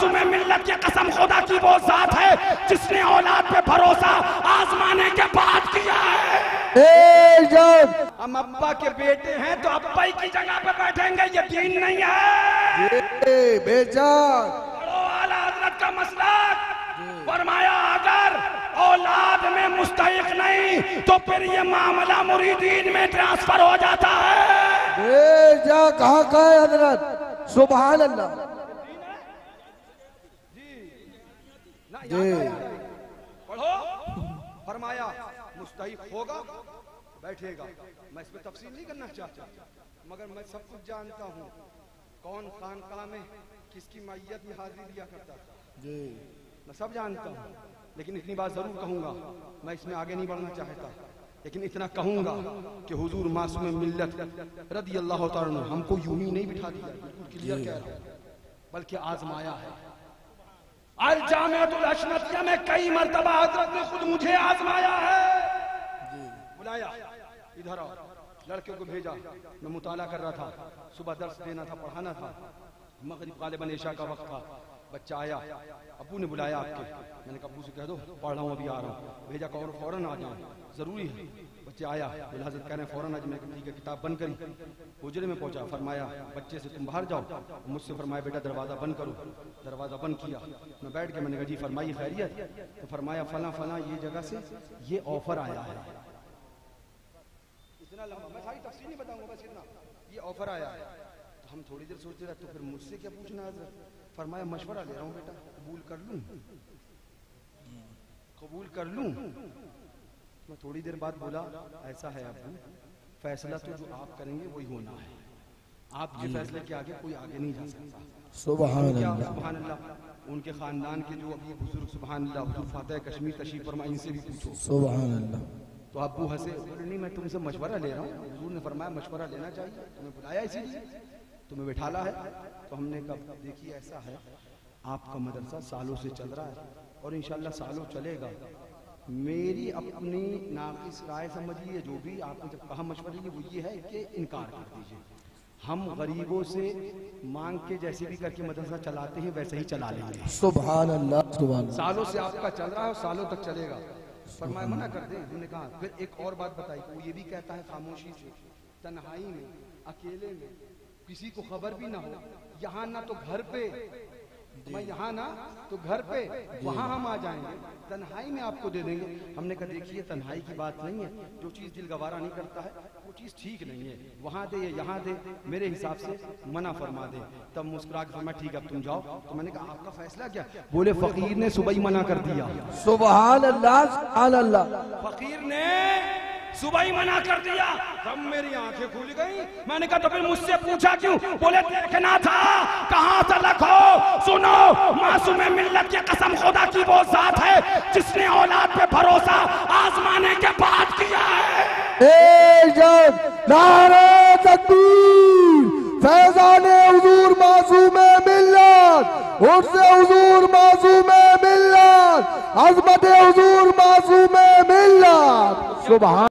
मासूम मिल्लत की कसम खुदा की वो जात है जिसने औलाद पे भरोसा आजमाने के बाद किया है। हम अब्बा के बेटे हैं तो अब्बा की जगह पे बैठेंगे, ये दीन नहीं है। आला हजरत का मसलक फरमाया अगर औलाद में मुस्तहिक नहीं तो फिर ये मामला मुरीदीन में ट्रांसफर हो जाता है। कहाँ का है हजरत? सुभान अल्लाह। पढ़ो, फरमाया मुस्तहिक होगा बैठेगा। मैं इस पे तफसील नहीं करना चाहता, मगर मैं सब कुछ जानता हूँ कौन खानकाह में किसकी मैयत में हाजिरी दिया करता था, मैं सब जानता हूँ। लेकिन इतनी बात जरूर कहूँगा, मैं इसमें आगे नहीं बढ़ना चाहता, लेकिन इतना कहूँगा कि हुजूर मासूम मिल्लत रज़ी अल्लाह तआला अन्हु हमको यूं ही नहीं बिठा दिया, बिल्कुल क्लियर कह रहा हूँ, बल्कि आजमाया है। अल जामिअतुल अशनतिया में कई मर्तबा हजरत ने खुद मुझे आजमाया है। बुलाया, इधर आओ, लड़के को भेजा, मैं मुताला कर रहा था, सुबह दर्स देना था, पढ़ाना था, मगरिब गालिबन इशा का वक्त था। बच्चा आया, अब्बू ने बुलाया आपके, मैंने कहा अब्बू से कह दो पढ़ रहा हूँ, अभी आ रहा हूँ। भेजा कहो फौरन आ जाए, जरूरी है। बच्चे आया, बोला हज़रत कह रहे हैं फौरन आज। मैंने ठीक है, किताब बंद करी, हुजरे में पहुंचा, फरमाया बच्चे से तुम बाहर जाओ, मुझसे फरमाया बेटा दरवाजा बंद करो। दरवाजा बंद किया, मैं बैठ के मैंने कहा जी फरमाइए खैरियत? तो फरमाया फला फला ये जगह से ये ऑफर आया है। इतना लंबा मैं सारी तफसील नहीं बताऊंगा, बस इतना, ये ऑफर आया है। तो हम थोड़ी देर सोचते रहे, तो फिर मुझसे क्या पूछना हज़रत? फरमाया मशवरा ले रहा हूँ बेटा, कबूल कर लूं? कबूल कर लूं? मैं थोड़ी देर बाद बोला ऐसा है अब्बू, फैसला तो जो आप करेंगे वही होना है, आपके फैसले के आगे कोई आगे नहीं जा सकता। सुभान अल्लाह, सुभान अल्लाह। उनके खानदान के जो अभी बुजुर्ग, सुभान अल्लाह, हुजूर फातिह कश्मीर तशरीफ फरमा, इनसे भी पूछो। सुभान अल्लाह। तो अब्बू हंसे, बोले नहीं मैं तुमसे मशवरा ले रहा हूँ, हुजूर ने फरमाया मशवरा लेना चाहिए, तुम्हें बुलाया इसीलिए, तुम्हें बिठाला है। तो हमने कहा देखिए ऐसा है, आपका मदरसा सालों से चल रहा है और इंशाल्लाह सालों चलेगा। मेरी अपनी नाक़िस राय समझिए, जो भी आपने जब कहा मशवरे की, वो ये है कि इनकार कर दीजिए। हम गरीबों से मांग के जैसे भी करके मदरसा चलाते हैं वैसे ही चला लेंगे। सुभान अल्लाह, सुभान अल्लाह। सालों से आपका चल रहा है और सालों तक चलेगा। फरमाया मना कर दे, उन्होंने कहा। फिर एक और बात बताई, वो ये भी कहता है खामोशी से, तन्हाई में, अकेले में, किसी को खबर भी ना हो, यहाँ ना तो घर पे, मैं यहाँ ना तो घर पे, वहाँ हम आ जाएंगे, तन्हाई में आपको दे देंगे। हमने कहा देखिए तन्हाई की बात नहीं है, जो चीज़ दिल गवारा नहीं करता है वो चीज़ ठीक नहीं है, वहाँ दे या यहाँ दे, मेरे हिसाब से मना फरमा दे। तब मुस्कुरा के फरमाया ठीक है अब तुम जाओ। तो मैंने कहा आपका फैसला क्या? बोले फकीर ने सुबह ही मना कर दिया। सुभान अल्लाह, सुभान अल्लाह। फकीर ने सुबह ही मना कर दिया। तब मेरी आंखें खुल गई। मैंने कहा तो फिर मुझसे पूछा क्यों? बोले देखना था कहाँ तलक हो। सुनो, मासूम मिल्लत की कसम खुदा की वो जात है जिसने औलाद पे भरोसा आजमाने के बाद किया है। नारे तकबीर, फैज़ाने हुजूर मासूम मिल्लत, उससे हुजूर मासूम मिल्लत, अज़मत हुजूर मासूम मिल्लत। सुभान